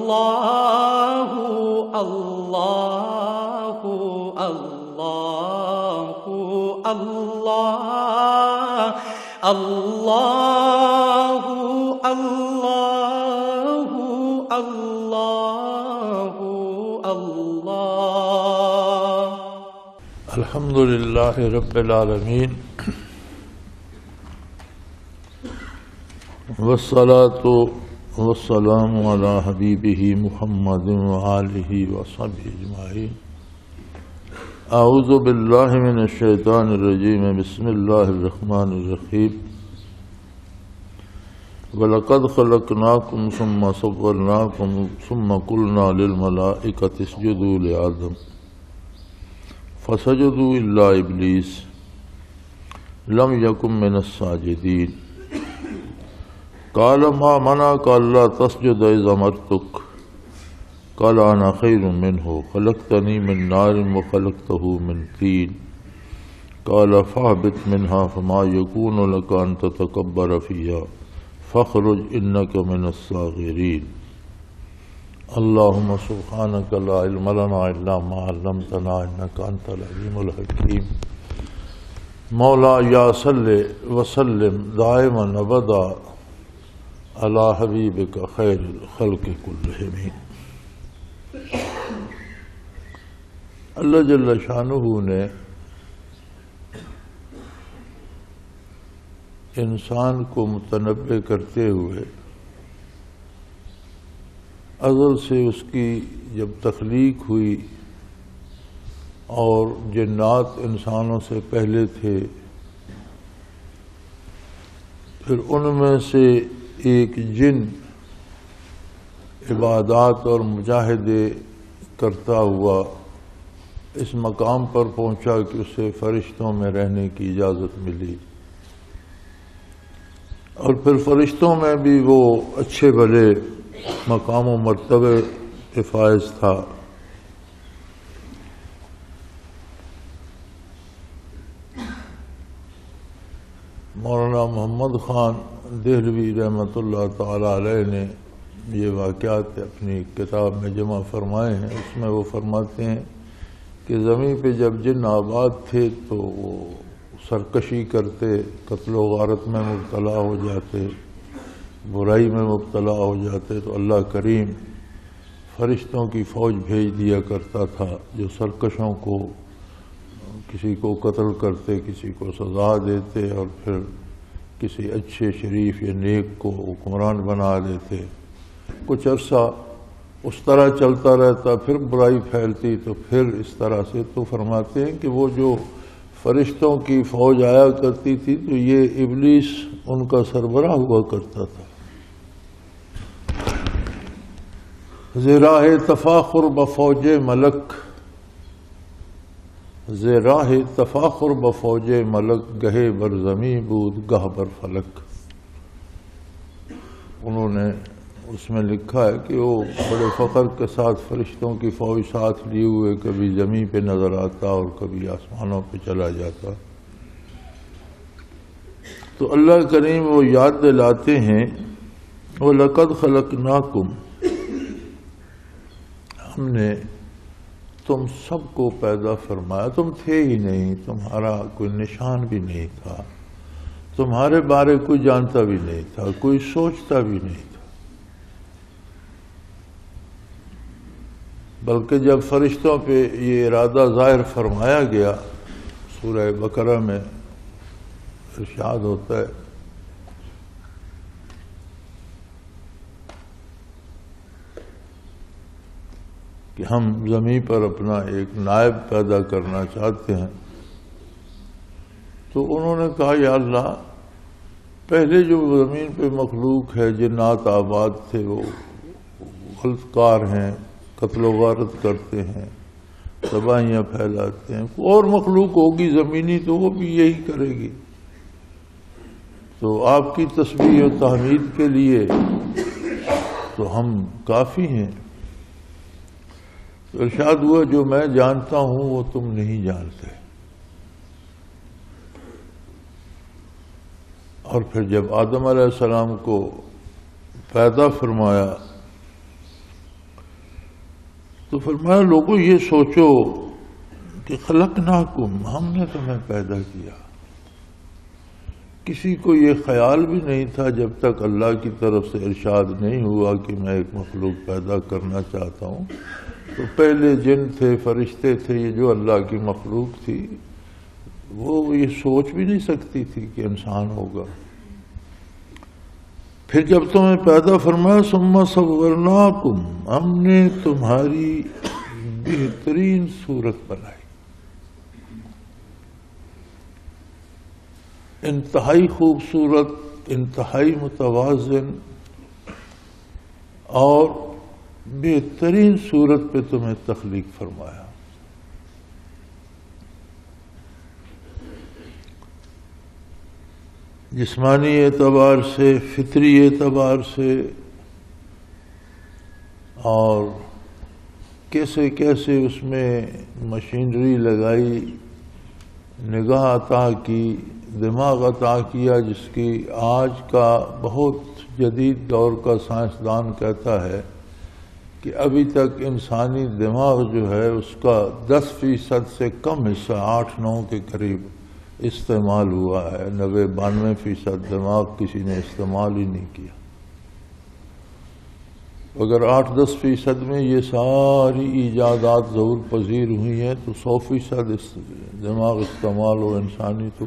اللہ اللہ اللہ اللہ اللہ اللہ اللہ اللہ الحمد للہ رب العالمین والصلاة والسلام علی حبیبہ محمد وآلہ وصحبہ اجمعین اعوذ باللہ من الشیطان الرجیم بسم اللہ الرحمن الرحیم وَلَقَدْ خَلَقْنَاكُمْ ثُمَّ صَوَّرْنَاكُمْ ثُمَّ قُلْنَا لِلْمَلَائِكَةِ اسْجُدُوا لِآدَمَ فَسَجَدُوا إِلَّا إِبْلِيسَ لَمْ يَكُنْ مِنَ السَّاجِدِينَ قَالَ مَا مَنَعَكَ أَلَّا تَسْجُدَ إِذْ أَمَرْتُكَ قال انا خیر منہ خلقتنی من نار وخلقته من طین قال فاہبط منها فما یکون لك ان تتکبر فیہا فاخرج انک من الصاغرین اللہم سبحانک لا علم لنا الا ما علمتنا انک انت العلیم الحکیم مولا یا صلی وسلم دائما ابدا علی حبیبک خیر الخلق کلہم۔ اللہ جل شانہ نے انسان کو متنبع کرتے ہوئے ازل سے اس کی جب تخلیق ہوئی اور جنات انسانوں سے پہلے تھے، پھر ان میں سے ایک جن عبادات اور مجاہدے کرتا ہوا اس مقام پر پہنچا کہ اسے فرشتوں میں رہنے کی اجازت ملی، اور پھر فرشتوں میں بھی وہ اچھے بھلے مقام و مرتبے کے فائز تھا۔ مولانا محمد خان دہلوی رحمۃ اللہ تعالی علیہ نے یہ واقعات اپنی کتاب میں جمع فرمائے ہیں۔ اس میں وہ فرماتے ہیں کہ زمین پہ جب جن آباد تھے تو وہ سرکشی کرتے، قتل و غارت میں مبتلا ہو جاتے، برائی میں مبتلا ہو جاتے، تو اللہ کریم فرشتوں کی فوج بھیج دیا کرتا تھا جو سرکشوں کو کسی کو قتل کرتے، کسی کو سزا دیتے، اور پھر کسی اچھے شریف یا نیک کو حکمران بنا دیتے۔ کچھ عرصہ اس طرح چلتا رہتا، پھر برائی پھیلتی، تو پھر اس طرح سے تو فرماتے ہیں کہ وہ جو فرشتوں کی فوج آیا کرتی تھی تو یہ ابلیس ان کا سربراہ ہوا کرتا تھا۔ زراہ تفاخر بفوج ملک، زراہ تفاخر بفوج ملک گہے بر زمیں بود گہ بر فلک۔ انہوں نے اس میں لکھا ہے کہ وہ بڑے فخر کے ساتھ فرشتوں کی فوج ساتھ لیے ہوئے کبھی زمین پہ نظر آتا اور کبھی آسمانوں پہ چلا جاتا۔ تو اللہ کریم وہ یاد دلاتے ہیں وَلَقَدْ خَلَقْنَاكُمْ، ہم نے تم سب کو پیدا فرمایا، تم تھے ہی نہیں، تمہارا کوئی نشان بھی نہیں تھا، تمہارے بارے کوئی جانتا بھی نہیں تھا، کوئی سوچتا بھی نہیں تھا۔ بلکہ جب فرشتوں پہ یہ ارادہ ظاہر فرمایا گیا، سورہ بقرہ میں ارشاد ہوتا ہے کہ ہم زمین پر اپنا ایک نائب پیدا کرنا چاہتے ہیں، تو انہوں نے کہا یا اللہ پہلے جو زمین پہ مخلوق ہے، جنات آباد تھے، وہ غلط کار ہیں، قتل و غارت کرتے ہیں، تباہیاں پھیلاتے ہیں، اور مخلوق ہوگی زمینی تو وہ بھی یہی کرے گی، تو آپ کی تسبیح و تحمید کے لیے تو ہم کافی ہیں۔ تو ارشاد ہوا جو میں جانتا ہوں وہ تم نہیں جانتے۔ اور پھر جب آدم علیہ السلام کو پیدا فرمایا تو فرمایا لوگوں یہ سوچو کہ خلقناکم، ہم نے تمہیں پیدا کیا. کسی کو یہ خیال بھی نہیں تھا جب تک اللہ کی طرف سے ارشاد نہیں ہوا کہ میں ایک مخلوق پیدا کرنا چاہتا ہوں. تو پہلے جن تھے، فرشتے تھے، یہ جو اللہ کی مخلوق تھی وہ یہ سوچ بھی نہیں سکتی تھی کہ انسان ہوگا. پھر جب تمہیں پیدا فرمایا ثم صورناکم، ہم نے تمہاری بہترین صورت بنائی، انتہائی خوبصورت، انتہائی متوازن اور بہترین صورت پہ تمہیں تخلیق فرمایا. جسمانی اعتبار سے، فطری اعتبار سے، اور کیسے کیسے اس میں مشینری لگائی، نگاہ عطا کی، دماغ عطا کیا، جس کی آج کا بہت جدید دور کا سائنسدان کہتا ہے کہ ابھی تک انسانی دماغ جو ہے اس کا 10% سے کم حصہ، 8-9 کے قریب استعمال ہوا ہے. 90-92% دماغ کسی نے استعمال ہی نہیں کیا. اگر 8-10% میں یہ ساری ایجادات ظہور پذیر ہوئی ہیں تو 100% دماغ استعمال ہو انسانی، تو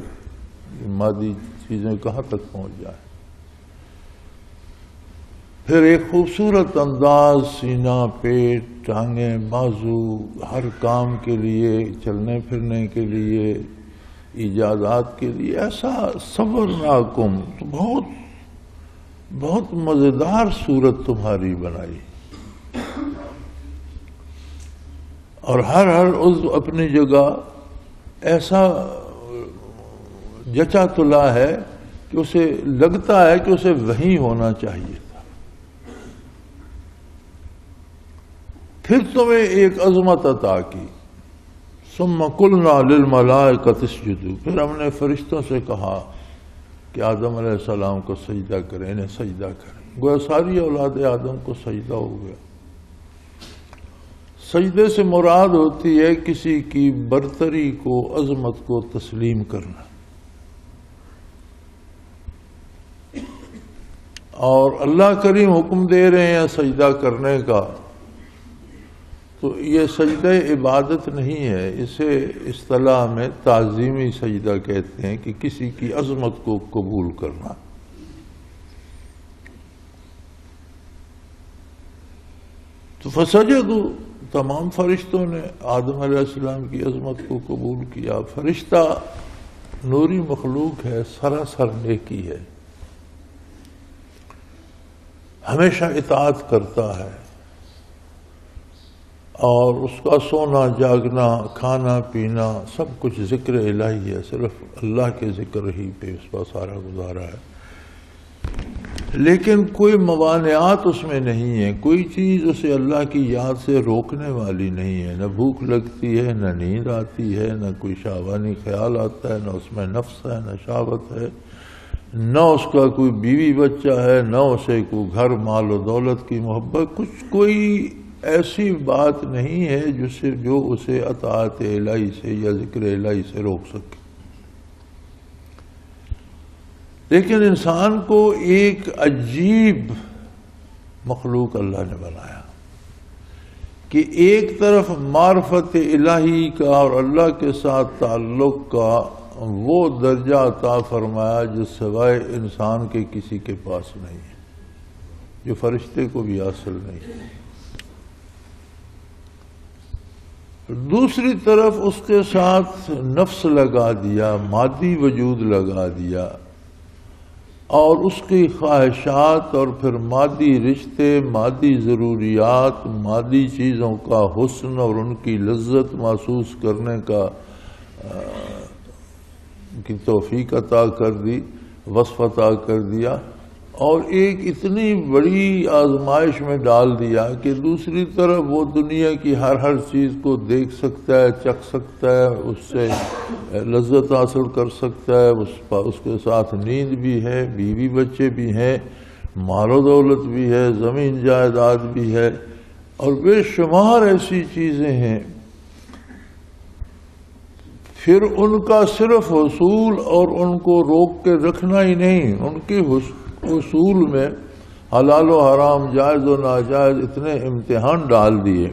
مادی چیزیں کہاں تک پہنچ جائیں. پھر ایک خوبصورت انداز، سینہ، پیٹ، ٹانگیں، بازو، ہر کام کے لیے، چلنے پھرنے کے لیے، ایجادات کے لیے ایسا صورناکم، تو بہت بہت مزیدار صورت تمہاری بنائی، اور ہر عضو اپنی جگہ ایسا جچا تلا ہے کہ اسے لگتا ہے کہ اسے وہیں ہونا چاہیے تھا. پھر تمہیں ایک عظمت عطا کی. ثم قلنا للملائکۃ اسجدوا، پھر ہم نے فرشتوں سے کہا کہ آدم علیہ السلام کو سجدہ کریں، انہیں سجدہ کریں. گویا ساری اولاد آدم کو سجدہ ہو گیا. سجدے سے مراد ہوتی ہے کسی کی برتری کو، عظمت کو تسلیم کرنا. اور اللہ کریم حکم دے رہے ہیں سجدہ کرنے کا، تو یہ سجدہ عبادت نہیں ہے، اسے اصطلاح میں تعظیمی سجدہ کہتے ہیں، کہ کسی کی عظمت کو قبول کرنا. تو فسجدوا، تمام فرشتوں نے آدم علیہ السلام کی عظمت کو قبول کیا. فرشتہ نوری مخلوق ہے، سراسر نیکی ہے، ہمیشہ اطاعت کرتا ہے، اور اس کا سونا جاگنا، کھانا پینا سب کچھ ذکر الہی ہے، صرف اللہ کے ذکر ہی پہ اس کا سارا گزارا ہے. لیکن کوئی موانعات اس میں نہیں ہے، کوئی چیز اسے اللہ کی یاد سے روکنے والی نہیں ہے. نہ بھوک لگتی ہے، نہ نیند آتی ہے، نہ کوئی شہوانی خیال آتا ہے، نہ اس میں نفس ہے، نہ شہوت ہے، نہ اس کا کوئی بیوی بچہ ہے، نہ اسے کوئی گھر، مال و دولت کی محبت. کوئی ایسی بات نہیں ہے جو اسے اطاعت الہی سے یا ذکر الہی سے روک سکے. لیکن انسان کو ایک عجیب مخلوق اللہ نے بنایا کہ ایک طرف معرفت الہی کا اور اللہ کے ساتھ تعلق کا وہ درجہ عطا فرمایا جو سوائے انسان کے کسی کے پاس نہیں ہے، جو فرشتے کو بھی حاصل نہیں ہے. دوسری طرف اس کے ساتھ نفس لگا دیا، مادی وجود لگا دیا، اور اس کی خواہشات اور پھر مادی رشتے، مادی ضروریات، مادی چیزوں کا حسن اور ان کی لذت محسوس کرنے کی توفیق عطا کر دی، وصف عطا کر دیا، اور ایک اتنی بڑی آزمائش میں ڈال دیا کہ دوسری طرف وہ دنیا کی ہر چیز کو دیکھ سکتا ہے، چکھ سکتا ہے، اس سے لذت حاصل کر سکتا ہے، اس کے ساتھ نیند بھی ہے، بیوی بچے بھی ہیں، مال و دولت بھی ہے، زمین جائیداد بھی ہے، اور بے شمار ایسی چیزیں ہیں. پھر ان کا صرف حصول اور ان کو روک کے رکھنا ہی نہیں، ان کے حصول میں حلال و حرام، جائز و ناجائز اتنے امتحان ڈال دیے.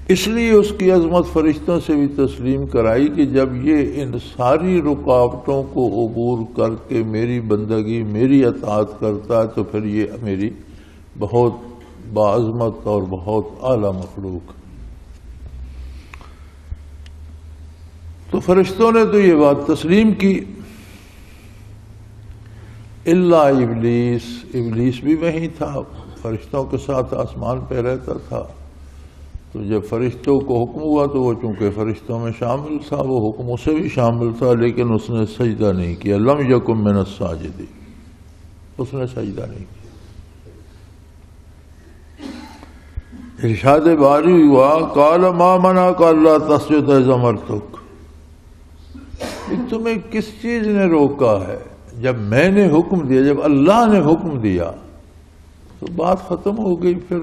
اس لیے اس کی عظمت فرشتوں سے بھی تسلیم کرائی کہ جب یہ ان ساری رکاوٹوں کو عبور کر کے میری بندگی، میری اطاعت کرتا ہے تو پھر یہ میری بہت باعظمت اور بہت اعلیٰ مخلوق. تو فرشتوں نے تو یہ بات تسلیم کی. الا ابلیس، ابلیس بھی وہیں تھا، فرشتوں کے ساتھ آسمان پہ رہتا تھا. تو جب فرشتوں کو حکم ہوا تو وہ چونکہ فرشتوں میں شامل تھا، وہ حکم اسے بھی شامل تھا، لیکن اس نے سجدہ نہیں کیا. لم یکن من الساجدین، اس نے سجدہ نہیں کیا. ارشاد باری ہوا قال ما منعک الا تسجد اذ امرتک، تمہیں کس چیز نے روکا ہے جب میں نے حکم دیا، جب اللہ نے حکم دیا تو بات ختم ہو گئی. پھر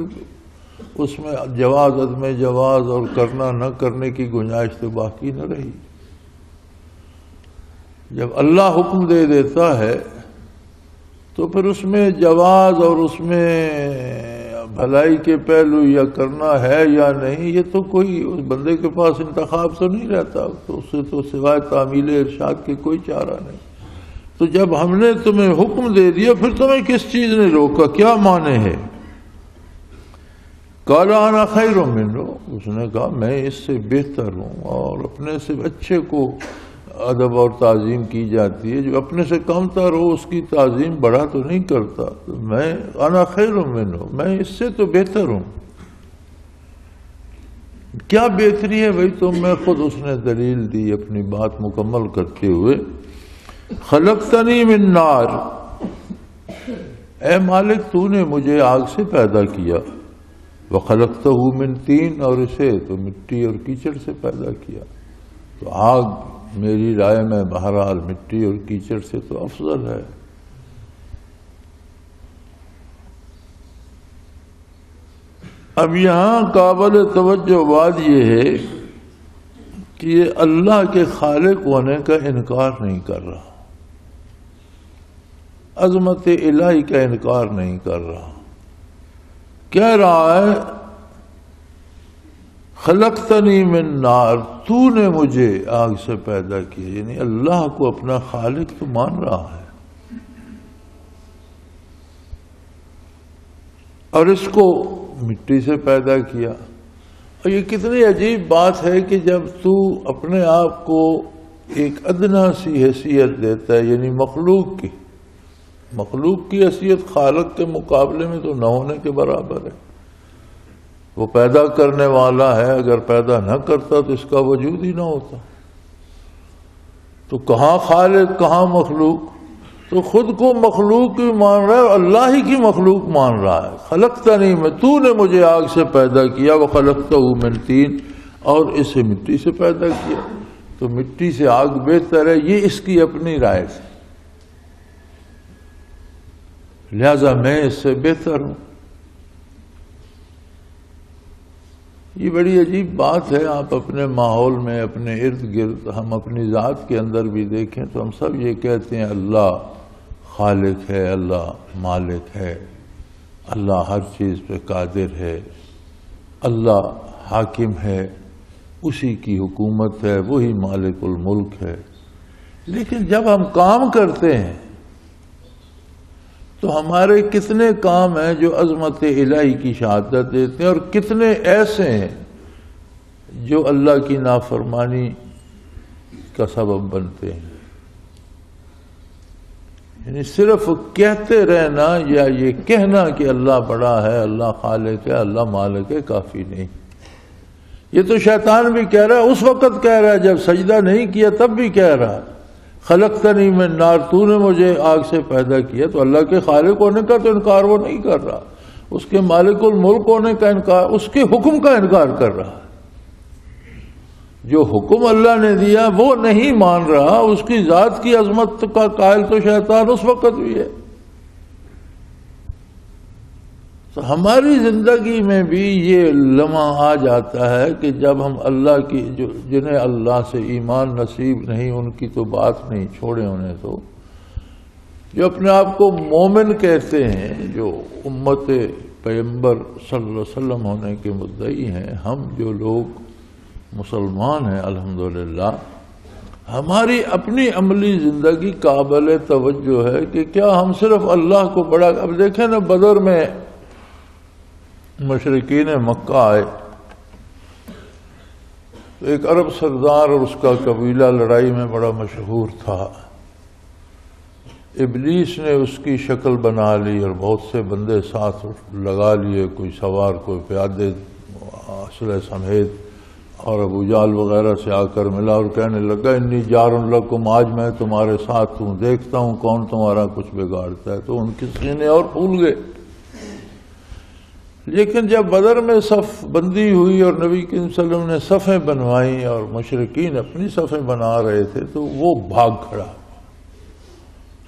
اس میں جواز، عدم جواز اور کرنا نہ کرنے کی گنجائش تو باقی نہ رہی. جب اللہ حکم دے دیتا ہے تو پھر اس میں جواز اور اس میں بھلائی کے پہلو یا کرنا ہے یا نہیں، یہ تو کوئی اس بندے کے پاس انتخاب تو نہیں رہتا. تو اس سے تو سوائے تعمیل ارشاد کے کوئی چارہ نہیں. تو جب ہم نے تمہیں حکم دے دیا پھر تمہیں کس چیز نے روکا، کیا معنی ہے؟ قال انا خیر منہ، اس نے کہا میں اس سے بہتر ہوں. اور اپنے سے اچھے کو ادب اور تعظیم کی جاتی ہے، جو اپنے سے کم تر ہو اس کی تعظیم بڑا تو نہیں کرتا. میں انا خیر منہ، میں اس سے تو بہتر ہوں. کیا بہتری ہے بھائی؟ تو میں خود اس نے دلیل دی اپنی بات مکمل کرتے ہوئے. خلقتنی من نار، اے مالک تو نے مجھے آگ سے پیدا کیا. وخلقتہ من طین، اور اسے تو مٹی اور کیچڑ سے پیدا کیا. تو آگ میری رائے میں بہرحال مٹی اور کیچڑ سے تو افضل ہے. اب یہاں قابل توجہ بات یہ ہے کہ یہ اللہ کے خالق ہونے کا انکار نہیں کر رہا، عظمت الہی کا انکار نہیں کر رہا. کہہ رہا ہے خلقتنی من نار، تو نے مجھے آگ سے پیدا کیا. یعنی اللہ کو اپنا خالق تو مان رہا ہے اور اس کو مٹی سے پیدا کیا. اور یہ کتنی عجیب بات ہے کہ جب تو اپنے آپ کو ایک ادنا سی حیثیت دیتا ہے، یعنی مخلوق کی حیثیت خالق کے مقابلے میں تو نہ ہونے کے برابر ہے. وہ پیدا کرنے والا ہے، اگر پیدا نہ کرتا تو اس کا وجود ہی نہ ہوتا. تو کہاں خالق کہاں مخلوق؟ تو خود کو مخلوق ہی مان رہا ہے، اللہ ہی کی مخلوق مان رہا ہے. خلقتنی میں، تو نے مجھے آگ سے پیدا کیا. وخلقتہ من طین، اور اسے مٹی سے پیدا کیا. تو مٹی سے آگ بہتر ہے، یہ اس کی اپنی رائے سے، لہذا میں اس سے بہتر ہوں. یہ بڑی عجیب بات ہے. آپ اپنے ماحول میں، اپنے ارد گرد، ہم اپنی ذات کے اندر بھی دیکھیں تو ہم سب یہ کہتے ہیں اللہ خالق ہے، اللہ مالک ہے، اللہ ہر چیز پہ قادر ہے، اللہ حاکم ہے، اسی کی حکومت ہے، وہی مالک الملک ہے. لیکن جب ہم کام کرتے ہیں تو ہمارے کتنے کام ہیں جو عظمت الہی کی شہادت دیتے ہیں، اور کتنے ایسے ہیں جو اللہ کی نافرمانی کا سبب بنتے ہیں. یعنی صرف کہتے رہنا یا یہ کہنا کہ اللہ بڑا ہے، اللہ خالق ہے، اللہ مالک ہے، کافی نہیں. یہ تو شیطان بھی کہہ رہا ہے، اس وقت کہہ رہا ہے جب سجدہ نہیں کیا تب بھی کہہ رہا ہے خلقتنی من نار، تو نے مجھے آگ سے پیدا کیا. تو اللہ کے خالق ہونے کا تو انکار وہ نہیں کر رہا، اس کے مالک الملک ہونے کا انکار، اس کے حکم کا انکار کر رہا ہے. جو حکم اللہ نے دیا وہ نہیں مان رہا. اس کی ذات کی عظمت کا قائل تو شیطان اس وقت بھی ہے. تو ہماری زندگی میں بھی یہ لمحہ آ جاتا ہے کہ جب ہم اللہ کی جنہیں اللہ سے ایمان نصیب نہیں، ان کی تو بات نہیں، چھوڑے انہیں تو، جو اپنے آپ کو مومن کہتے ہیں، جو امت پیغمبر صلی اللہ علیہ وسلم ہونے کے مدعی ہیں، ہم جو لوگ مسلمان ہیں الحمدللہ، ہماری اپنی عملی زندگی قابل توجہ ہے کہ کیا ہم صرف اللہ کو بڑا، اب دیکھیں نا بدر میں مشرکین مکہ آئے، ایک عرب سردار اور اس کا قبیلہ لڑائی میں بڑا مشہور تھا، ابلیس نے اس کی شکل بنا لی اور بہت سے بندے ساتھ لگا لیے، کوئی سوار کوئی پیادے اسلحے سمیت، اور ابو جہل وغیرہ سے آ کر ملا اور کہنے لگا انی جار لکم، آج میں تمہارے ساتھ ہوں، دیکھتا ہوں کون تمہارا کچھ بگاڑتا ہے۔ تو ان کے سینے اور پھول گئے۔ لیکن جب بدر میں صف بندی ہوئی اور نبی کریم صلی اللہ علیہ وسلم نے صفیں بنوائیں اور مشرکین اپنی صفیں بنا رہے تھے تو وہ بھاگ کھڑا۔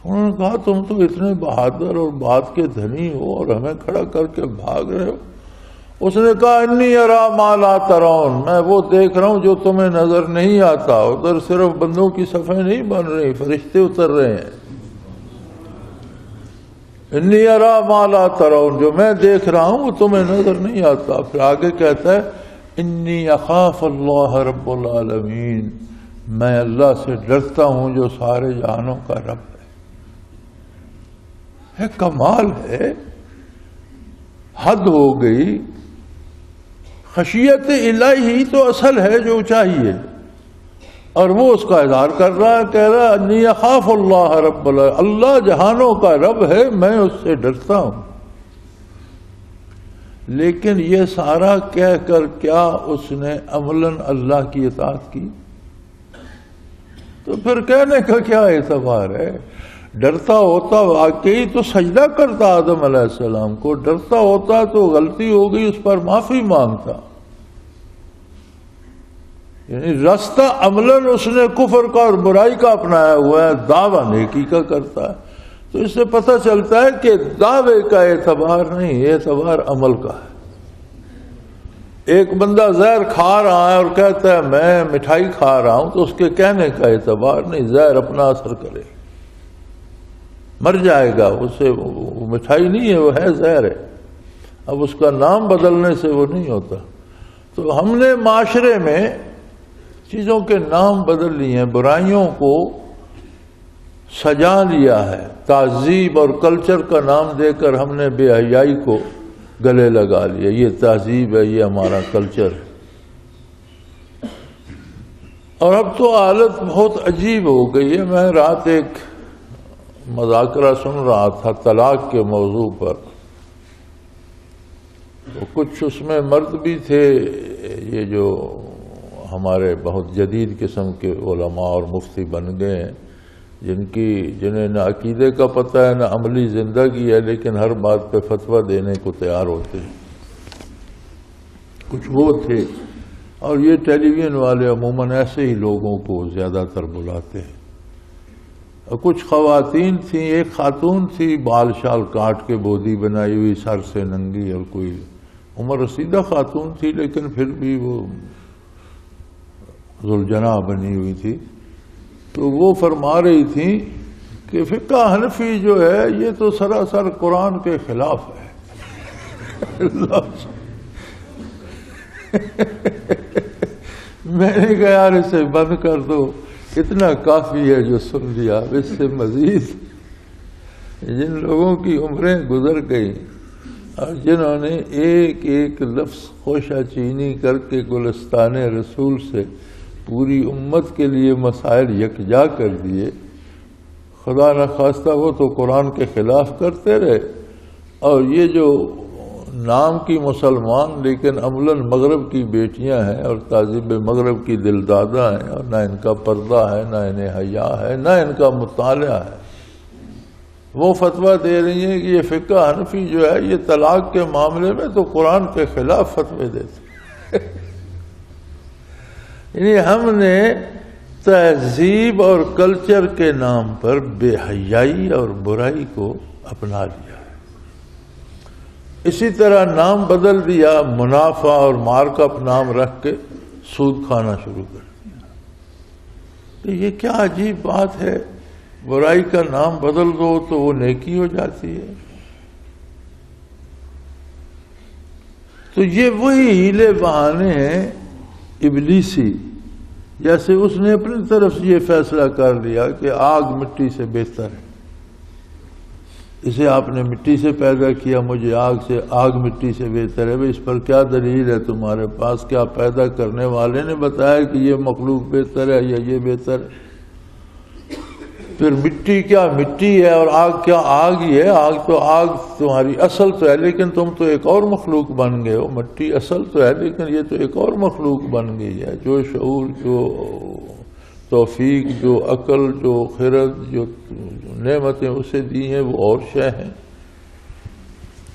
انہوں نے کہا تم تو اتنے بہادر اور بات کے دھنی ہو اور ہمیں کھڑا کر کے بھاگ رہے ہو۔ اس نے کہا انی ارا ما لا ترون، میں وہ دیکھ رہا ہوں جو تمہیں نظر نہیں آتا، ادھر صرف بندوں کی صفیں نہیں بن رہی، فرشتے اتر رہے ہیں۔ انی ارا ما لا ترون، جو میں دیکھ رہا ہوں وہ تمہیں نظر نہیں آتا۔ پھر آگے کہتا ہے انی اخاف اللہ رب العالمین، میں اللہ سے ڈرتا ہوں جو سارے جہانوں کا رب ہے۔ کمال ہے، حد ہو گئی۔ خشیت الہی تو اصل ہے جو چاہیے، اور وہ اس کا اظہار کر رہا ہے، کہہ رہا ہے انی اخاف اللہ رب العالمین، اللہ جہانوں کا رب ہے، میں اس سے ڈرتا ہوں۔ لیکن یہ سارا کہہ کر کیا اس نے عملاً اللہ کی اطاعت کی؟ تو پھر کہنے کا کیا اعتبار ہے؟ ڈرتا ہوتا واقعی تو سجدہ کرتا آدم علیہ السلام کو، ڈرتا ہوتا تو غلطی ہو گئی اس پر معافی مانگتا، یعنی راستہ عملاً اس نے کفر کا اور برائی کا اپنایا ہوا ہے، دعویٰ نیکی کا کرتا ہے۔ تو اس سے پتہ چلتا ہے کہ دعوے کا اعتبار نہیں، اعتبار عمل کا ہے۔ ایک بندہ زہر کھا رہا ہے اور کہتا ہے میں مٹھائی کھا رہا ہوں، تو اس کے کہنے کا اعتبار نہیں، زہر اپنا اثر کرے، مر جائے گا، اسے وہ مٹھائی نہیں ہے، وہ ہے زہر ہے۔ اب اس کا نام بدلنے سے وہ نہیں ہوتا۔ تو ہم نے معاشرے میں چیزوں کے نام بدل لیے ہیں، برائیوں کو سجا لیا ہے، تہذیب اور کلچر کا نام دے کر ہم نے بے حیائی کو گلے لگا لیا، یہ تہذیب ہے، یہ ہمارا کلچر ہے۔ اور اب تو حالت بہت عجیب ہو گئی ہے۔ میں رات ایک مذاکرہ سن رہا تھا طلاق کے موضوع پر، تو کچھ اس میں مرد بھی تھے، یہ جو ہمارے بہت جدید قسم کے علماء اور مفتی بن گئے ہیں، جنہیں نہ عقیدے کا پتہ ہے نہ عملی زندگی ہے، لیکن ہر بات پہ فتویٰ دینے کو تیار ہوتے ہیں، کچھ وہ تھے۔ اور یہ ٹیلی ویژن والے عموماً ایسے ہی لوگوں کو زیادہ تر بلاتے ہیں۔ اور کچھ خواتین تھیں، ایک خاتون تھی بال شال کاٹ کے بودی بنائی ہوئی، سر سے ننگی، اور کوئی عمر رسیدہ خاتون تھی لیکن پھر بھی وہ ذوالجناح بنی ہوئی تھی۔ تو وہ فرما رہی تھی کہ فقہ حنفی جو ہے یہ تو سراسر قرآن کے خلاف ہے۔ میں نے کہا یار اسے بند کر دو، اتنا کافی ہے جو سن لیا، اس سے مزید جن لوگوں کی عمریں گزر گئیں اور جنہوں نے ایک ایک لفظ خوشہ چینی کر کے گلستان رسول سے پوری امت کے لیے مسائل یکجا کر دیے، خدا نخواستہ وہ تو قرآن کے خلاف کرتے رہے۔ اور یہ جو نام کی مسلمان لیکن عملاً مغرب کی بیٹیاں ہیں اور تہذیب مغرب کی دلدادہ ہیں، اور نہ ان کا پردہ ہے، نہ انہیں حیا ہے، نہ ان کا مطالعہ ہے، وہ فتویٰ دے رہی ہیں کہ یہ فقہ حنفی جو ہے یہ طلاق کے معاملے میں تو قرآن کے خلاف فتوے دیتے۔ یعنی ہم نے تہذیب اور کلچر کے نام پر بے حیائی اور برائی کو اپنا لیا۔ اسی طرح نام بدل دیا، منافع اور مارک اپ نام رکھ کے سود کھانا شروع کر دیا۔ تو یہ کیا عجیب بات ہے، برائی کا نام بدل دو تو وہ نیکی ہو جاتی ہے۔ تو یہ وہی ہیلے بہانے ہیں ابلیسی، جیسے اس نے اپنی طرف سے یہ فیصلہ کر لیا کہ آگ مٹی سے بہتر ہے، اسے آپ نے مٹی سے پیدا کیا، مجھے آگ مٹی سے بہتر ہے۔ اس پر کیا دلیل ہے تمہارے پاس؟ کیا پیدا کرنے والے نے بتایا کہ یہ مخلوق بہتر ہے یا یہ بہتر ہے؟ پھر مٹی کیا مٹی ہے اور آگ کیا آگ ہی ہے۔ آگ تمہاری اصل تو ہے، لیکن تم تو ایک اور مخلوق بن گئے ہو۔ مٹی اصل تو ہے لیکن یہ تو ایک اور مخلوق بن گئی ہے۔ جو شعور، جو توفیق، جو عقل، جو خرد، جو نعمتیں اسے دی ہیں وہ اور شے ہیں۔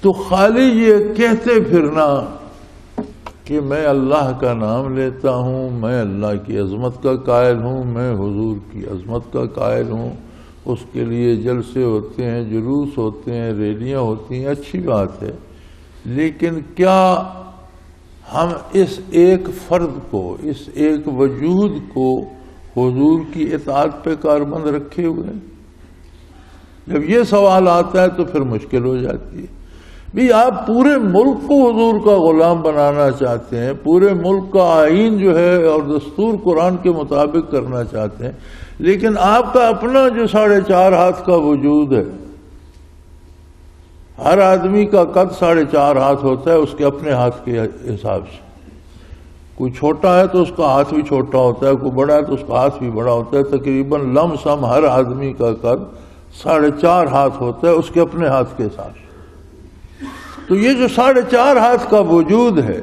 تو خالی یہ کہتے پھرنا کہ میں اللہ کا نام لیتا ہوں، میں اللہ کی عظمت کا قائل ہوں، میں حضور کی عظمت کا قائل ہوں، اس کے لیے جلسے ہوتے ہیں، جلوس ہوتے ہیں، ریلیاں ہوتی ہیں، اچھی بات ہے، لیکن کیا ہم اس ایک فرد کو، اس ایک وجود کو حضور کی اطاعت پہ کاربند رکھے ہوئے ہیں؟ جب یہ سوال آتا ہے تو پھر مشکل ہو جاتی ہے۔ بھی آپ پورے ملک کو حضور کا غلام بنانا چاہتے ہیں، پورے ملک کا آئین جو ہے اور دستور قرآن کے مطابق کرنا چاہتے ہیں، لیکن آپ کا اپنا جو 4.5 ہاتھ کا وجود ہے، ہر آدمی کا قد 4.5 ہاتھ ہوتا ہے اس کے اپنے ہاتھ کے حساب سے۔ کوئی چھوٹا ہے تو اس کا ہاتھ بھی چھوٹا ہوتا ہے، کوئی بڑا ہے تو اس کا ہاتھ بھی بڑا ہوتا ہے، تقریباً لم سم ہر آدمی کا قد 4.5 ہاتھ ہوتا ہے اس کے اپنے ہاتھ کے حساب سے۔ تو یہ جو 4.5 ہاتھ کا وجود ہے،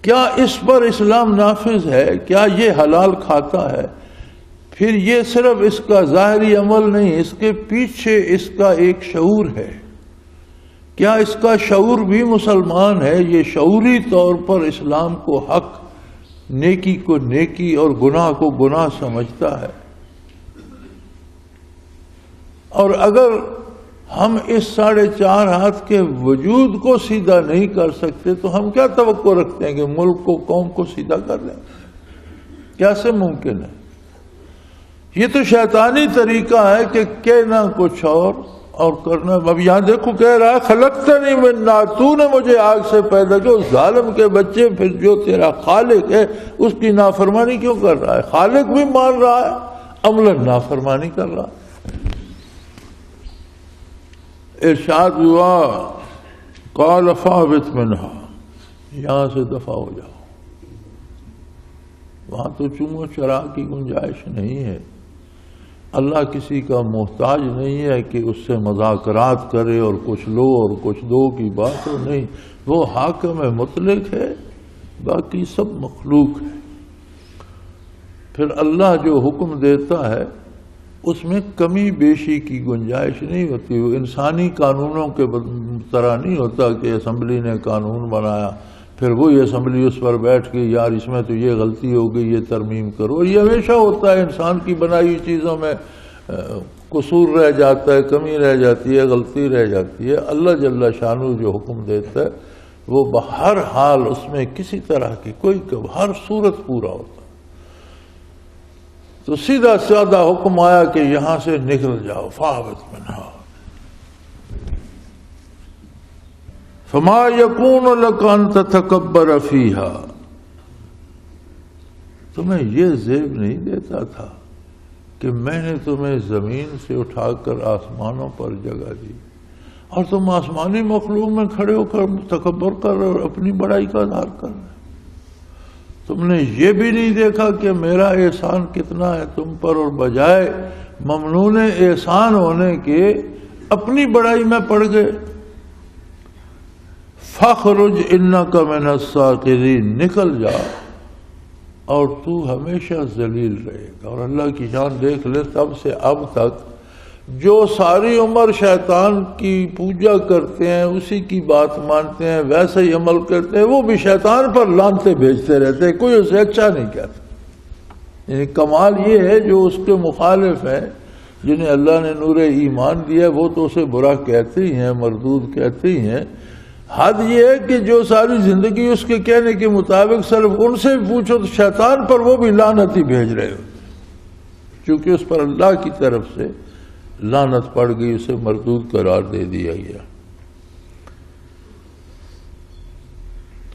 کیا اس پر اسلام نافذ ہے؟ کیا یہ حلال کھاتا ہے؟ پھر یہ صرف اس کا ظاہری عمل نہیں، اس کے پیچھے اس کا ایک شعور ہے۔ کیا اس کا شعور بھی مسلمان ہے؟ یہ شعوری طور پر اسلام کو حق، نیکی کو نیکی اور گناہ کو گناہ سمجھتا ہے؟ اور اگر ہم اس 4.5 ہاتھ کے وجود کو سیدھا نہیں کر سکتے تو ہم کیا توقع رکھتے ہیں کہ ملک کو، قوم کو سیدھا کر لیں؟ کیسے ممکن ہے؟ یہ تو شیطانی طریقہ ہے کہ کہنا کچھ اور کرنا۔ اب یہاں دیکھو کہہ رہا ہے خلقتنی من نار، تو نے مجھے آگ سے پیدا کیا۔ اس ظالم کے بچے پھر جو تیرا خالق ہے اس کی نافرمانی کیوں کر رہا ہے؟ خالق بھی مان رہا ہے، عملاً نافرمانی کر رہا ہے۔ ارشاد ہوا قال فاہبط منہا، یہاں سے دفع ہو جاؤ۔ وہاں تو چومو چرا کی گنجائش نہیں ہے۔ اللہ کسی کا محتاج نہیں ہے کہ اس سے مذاکرات کرے اور کچھ لو اور کچھ دو کی بات ہو، نہیں، وہ حاکم مطلق ہے، باقی سب مخلوق ہے۔ پھر اللہ جو حکم دیتا ہے اس میں کمی بیشی کی گنجائش نہیں ہوتی۔ وہ انسانی قانونوں کے طرح نہیں ہوتا کہ اسمبلی نے قانون بنایا، پھر وہی اسمبلی اس پر بیٹھ کے یار اس میں تو یہ غلطی ہو گئی، یہ ترمیم کرو۔ یہ ہمیشہ ہوتا ہے، انسان کی بنائی ہوئی چیزوں میں قصور رہ جاتا ہے، کمی رہ جاتی ہے، غلطی رہ جاتی ہے۔ اللہ جل شانہ جو حکم دیتا ہے وہ بہر حال اس میں کسی طرح کی کوئی ہر صورت پورا ہوتا ہے۔ تو سیدھا سادہ حکم آیا کہ یہاں سے نکل جاؤ، فاہبط منہا فما یکون لک ان تتکبر فیہا۔ تمہیں یہ زیب نہیں دیتا تھا کہ میں نے تمہیں زمین سے اٹھا کر آسمانوں پر جگہ دی اور تم آسمانی مخلوق میں کھڑے ہو کر تکبر کر اور اپنی بڑائی کا اظہار کر رہے؟ تم نے یہ بھی نہیں دیکھا کہ میرا احسان کتنا ہے تم پر، اور بجائے ممنون احسان ہونے کے اپنی بڑائی میں پڑ گئے۔ فخرج انک من الساغرین، نکل جا اور تو ہمیشہ ذلیل رہے گا۔ اور اللہ کی شان دیکھ لے، تب سے اب تک جو ساری عمر شیطان کی پوجا کرتے ہیں، اسی کی بات مانتے ہیں، ویسے ہی عمل کرتے ہیں، وہ بھی شیطان پر لعنتیں بھیجتے رہتے ہیں، کوئی اسے اچھا نہیں کہتا۔ یعنی کمال یہ ہے جو اس کے مخالف ہیں، جنہیں اللہ نے نور ایمان دیا، وہ تو اسے برا کہتے ہی ہیں، مردود کہتے ہی ہیں۔ حد یہ ہے کہ جو ساری زندگی اس کے کہنے کے مطابق صرف ان سے پوچھو تو شیطان پر وہ بھی لعنت ہی بھیج رہے ہو، چونکہ اس پر اللہ کی طرف سے لعنت پڑ گئی، اسے مردود قرار دے دیا گیا۔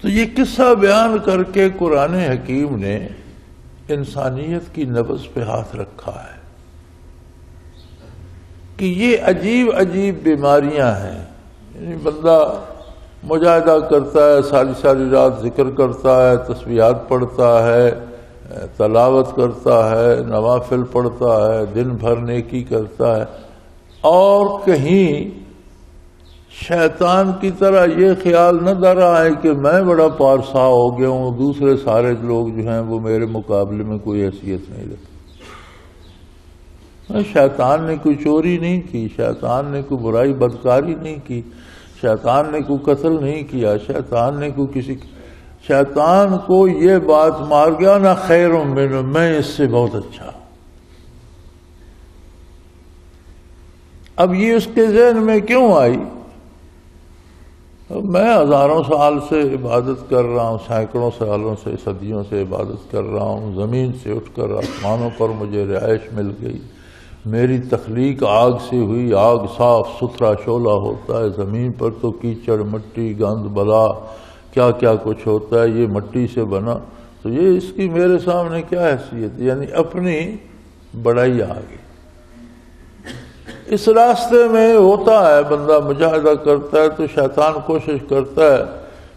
تو یہ قصہ بیان کر کے قرآن حکیم نے انسانیت کی نبض پہ ہاتھ رکھا ہے کہ یہ عجیب عجیب بیماریاں ہیں۔ یعنی بندہ مجاہدہ کرتا ہے، ساری ساری رات ذکر کرتا ہے، تسبیحات پڑھتا ہے، تلاوت کرتا ہے، نوافل پڑھتا ہے، دن بھر نیکی کرتا ہے، اور کہیں شیطان کی طرح یہ خیال نہ در رہا ہے کہ میں بڑا پارسا ہو گیا ہوں، دوسرے سارے لوگ جو ہیں وہ میرے مقابلے میں کوئی حیثیت نہیں رکھتے۔ شیطان نے کوئی چوری نہیں کی، شیطان نے کوئی برائی بدکاری نہیں کی، شیطان نے کوئی قتل نہیں کیا، شیطان نے کوئی شیطان کو یہ بات مار گیا نہ خیر منہ، میں اس سے بہت اچھا۔ اب یہ اس کے ذہن میں کیوں آئی؟ میں ہزاروں سال سے عبادت کر رہا ہوں، سینکڑوں سالوں سے، صدیوں سے عبادت کر رہا ہوں، زمین سے اٹھ کر آسمانوں پر مجھے رہائش مل گئی، میری تخلیق آگ سے ہوئی، آگ صاف ستھرا شعلہ ہوتا ہے، زمین پر تو کیچڑ مٹی گند بلا کیا کیا کچھ ہوتا ہے، یہ مٹی سے بنا، تو یہ اس کی میرے سامنے کیا حیثیت؟ یعنی اپنی بڑائی آ گئی۔ اس راستے میں ہوتا ہے بندہ مجاہدہ کرتا ہے تو شیطان کوشش کرتا ہے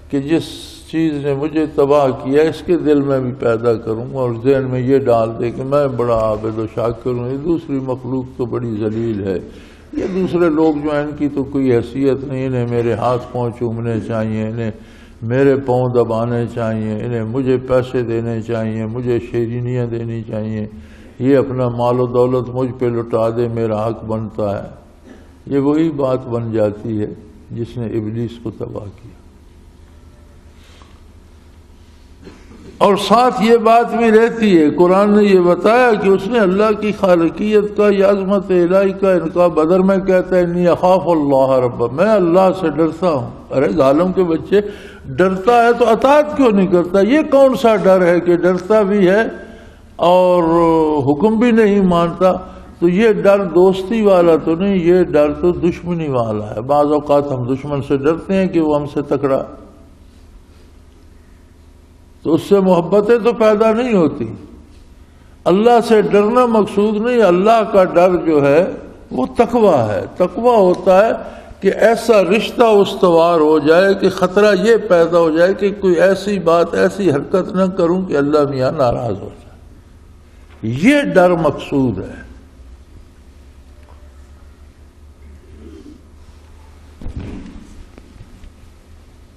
کہ جس چیز نے مجھے تباہ کیا اس کے دل میں بھی پیدا کروں اور ذہن میں یہ ڈال دے کہ میں بڑا عابد و شاکر ہوں، یہ دوسری مخلوق تو بڑی ذلیل ہے، یہ دوسرے لوگ جو ہیں ان کی تو کوئی حیثیت نہیں، انہیں میرے ہاتھ پاؤں چومنے چاہیے، انہیں میرے پاؤں دبانے چاہیے، انہیں مجھے پیسے دینے چاہیے، مجھے شیرینیاں دینی چاہیے، یہ اپنا مال و دولت مجھ پہ لٹا دے، میرا حق بنتا ہے۔ یہ وہی بات بن جاتی ہے جس نے ابلیس کو تباہ کیا۔ اور ساتھ یہ بات بھی رہتی ہے، قرآن نے یہ بتایا کہ اس نے اللہ کی خالقیت کا یا عظمت الہی کا انکار بدر میں کہتا ہے انی اخاف اللہ رب، میں اللہ سے ڈرتا ہوں۔ ارے ظالم کے بچے، ڈرتا ہے تو اطاعت کیوں نہیں کرتا؟ یہ کون سا ڈر ہے کہ ڈرتا بھی ہے اور حکم بھی نہیں مانتا؟ تو یہ ڈر دوستی والا تو نہیں، یہ ڈر تو دشمنی والا ہے۔ بعض اوقات ہم دشمن سے ڈرتے ہیں کہ وہ ہم سے تکڑا، تو اس سے محبتیں تو پیدا نہیں ہوتی۔ اللہ سے ڈرنا مقصود نہیں، اللہ کا ڈر جو ہے وہ تقویٰ ہے۔ تقویٰ ہوتا ہے کہ ایسا رشتہ استوار ہو جائے کہ خطرہ یہ پیدا ہو جائے کہ کوئی ایسی بات ایسی حرکت نہ کروں کہ اللہ میاں ناراض ہو جائے، یہ ڈر مقصود ہے۔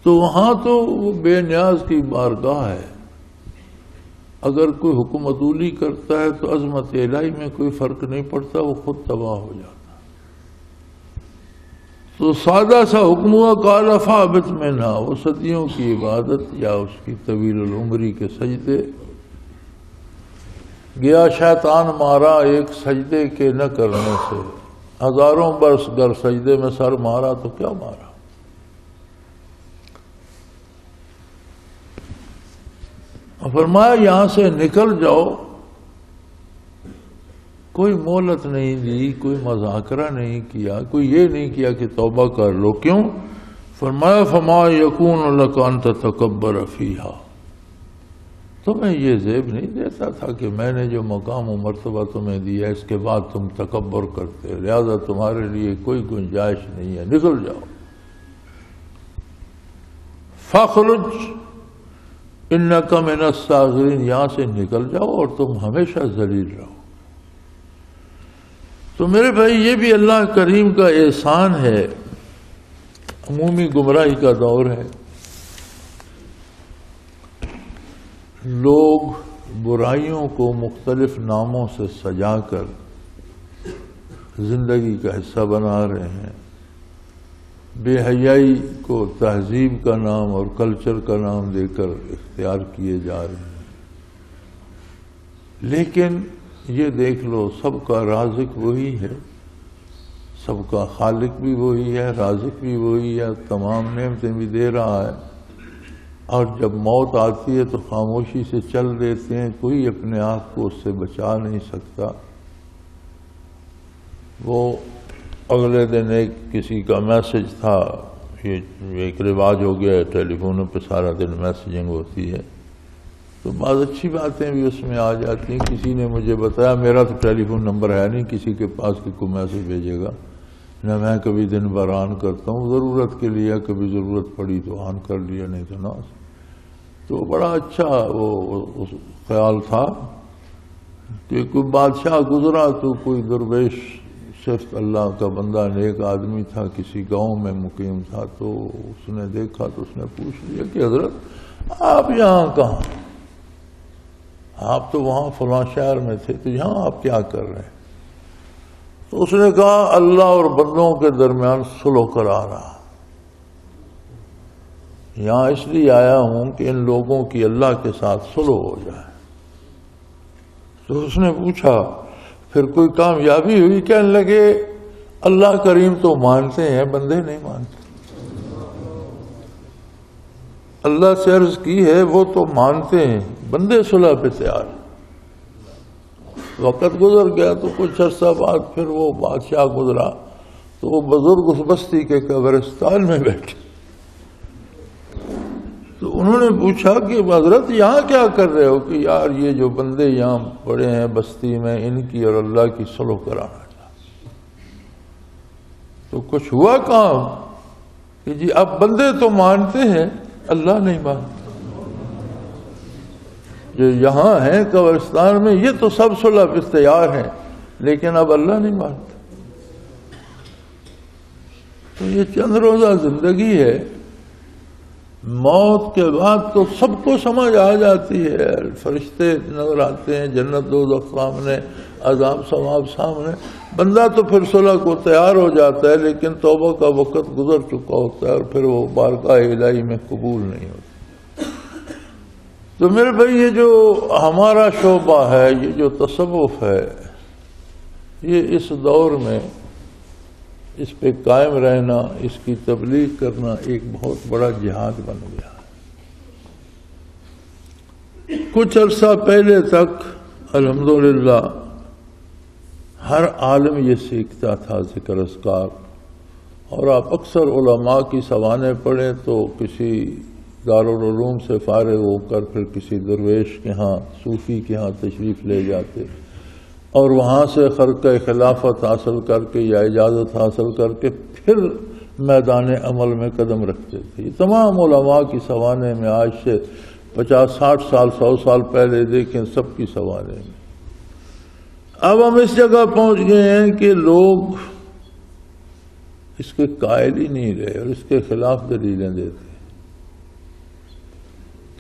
تو وہاں تو وہ بے نیاز کی بارگاہ ہے، اگر کوئی حکم عدولی کرتا ہے تو عظمت الہی میں کوئی فرق نہیں پڑتا، وہ خود تباہ ہو جاتا۔ تو سادہ سا حکم ہوا قال فاہبط منہا، وہ صدیوں کی عبادت یا اس کی طویل العمری کے سجدے، گیا شیطان مارا ایک سجدے کے نہ کرنے سے، ہزاروں برس گر سجدے میں سر مارا تو کیا مارا۔ فرمایا یہاں سے نکل جاؤ، کوئی مہلت نہیں دی، کوئی مذاکرہ نہیں کیا، کوئی یہ نہیں کیا کہ توبہ کر لو۔ کیوں؟ فرمایا فما یکون لک ان تتکبر فیہا، تمہیں یہ زیب نہیں دیتا تھا کہ میں نے جو مقام و مرتبہ تمہیں دیا اس کے بعد تم تکبر کرتے، لہذا تمہارے لیے کوئی گنجائش نہیں ہے، نکل جاؤ۔ فاخرج انک من الصاغرین، یہاں سے نکل جاؤ اور تم ہمیشہ ذلیل رہو۔ تو میرے بھائی یہ بھی اللہ کریم کا احسان ہے، عمومی گمراہی کا دور ہے، لوگ برائیوں کو مختلف ناموں سے سجا کر زندگی کا حصہ بنا رہے ہیں، بے حیائی کو تہذیب کا نام اور کلچر کا نام دے کر اختیار کیے جا رہے ہیں۔ لیکن یہ دیکھ لو سب کا رازق وہی ہے، سب کا خالق بھی وہی ہے، رازق بھی وہی ہے، تمام نعمتیں بھی دے رہا ہے، اور جب موت آتی ہے تو خاموشی سے چل دیتے ہیں، کوئی اپنے آپ کو اس سے بچا نہیں سکتا۔ وہ اگلے دن ایک کسی کا میسج تھا، یہ ایک رواج ہو گیا ہے، ٹیلی فونوں پہ سارا دن میسیجنگ ہوتی ہے، تو بعض اچھی باتیں بھی اس میں آ جاتی ہیں۔ کسی نے مجھے بتایا، میرا تو ٹیلی فون نمبر ہے نہیں کسی کے پاس کہ کوئی میسج بھیجے گا، نہ میں کبھی دن بھر آن کرتا ہوں، ضرورت کے لیے کبھی ضرورت پڑی تو آن کر لیا، نہیں تو نہ۔ تو بڑا اچھا وہ خیال تھا کہ کوئی بادشاہ گزرا تو کوئی درویش صرف اللہ کا بندہ نیک آدمی تھا، کسی گاؤں میں مقیم تھا، تو اس نے دیکھا تو اس نے پوچھ لیا کہ حضرت آپ یہاں کہاں؟ آپ تو وہاں فلاں شہر میں تھے، تو یہاں آپ کیا کر رہے ہیں؟ تو اس نے کہا اللہ اور بندوں کے درمیان صلح کرا رہا، یہاں اس لیے آیا ہوں کہ ان لوگوں کی اللہ کے ساتھ صلح ہو جائے۔ تو اس نے پوچھا پھر کوئی کامیابی ہوئی؟ کہنے لگے اللہ کریم تو مانتے ہیں، بندے نہیں مانتے۔ اللہ سے عرض کی ہے وہ تو مانتے ہیں، بندے صلح پہ تیار ہیں۔ وقت گزر گیا تو کچھ عرصہ بعد پھر وہ بادشاہ گزرا تو وہ بزرگ اس بستی کے قبرستان میں بیٹھے، تو انہوں نے پوچھا کہ حضرت یہاں کیا کر رہے ہو؟ کہ یار یہ جو بندے یہاں پڑے ہیں بستی میں، ان کی اور اللہ کی صلح کرانا چاہتے۔ تو کچھ ہوا کام کہ جی اب بندے تو مانتے ہیں، اللہ نہیں مانتے۔ جو یہاں ہیں قبرستان میں یہ تو سب صلح پہ تیار ہیں، لیکن اب اللہ نہیں مانتے۔ تو یہ چند روزہ زندگی ہے، موت کے بعد تو سب کو سمجھ آ جاتی ہے، فرشتے نظر آتے ہیں، جنت دوزخ سامنے، عذاب ثواب سامنے، بندہ تو پھر صلح کو تیار ہو جاتا ہے، لیکن توبہ کا وقت گزر چکا ہوتا ہے اور پھر وہ بارگاہ الہی میں قبول نہیں ہوتا۔ تو میرے بھائی یہ جو ہمارا شعبہ ہے، یہ جو تصوف ہے، یہ اس دور میں اس پہ قائم رہنا، اس کی تبلیغ کرنا ایک بہت بڑا جہاد بن گیا ہے۔ کچھ عرصہ پہلے تک الحمدللہ ہر عالم یہ سیکھتا تھا ذکر اذکار، اور آپ اکثر علماء کی سوانح پڑھیں تو کسی دارالعلوم سے فارغ ہو کر پھر کسی درویش کے ہاں، صوفی کے ہاں تشریف لے جاتے اور وہاں سے خرقہ خلافت حاصل کر کے یا اجازت حاصل کر کے پھر میدان عمل میں قدم رکھتے تھے۔ یہ تمام علماء کی سوانح میں آج سے 50 60 سال 100 سال پہلے دیکھیں سب کی سوانح میں۔ اب ہم اس جگہ پہنچ گئے ہیں کہ لوگ اس کے قائل ہی نہیں رہے اور اس کے خلاف دلیلیں دیتے۔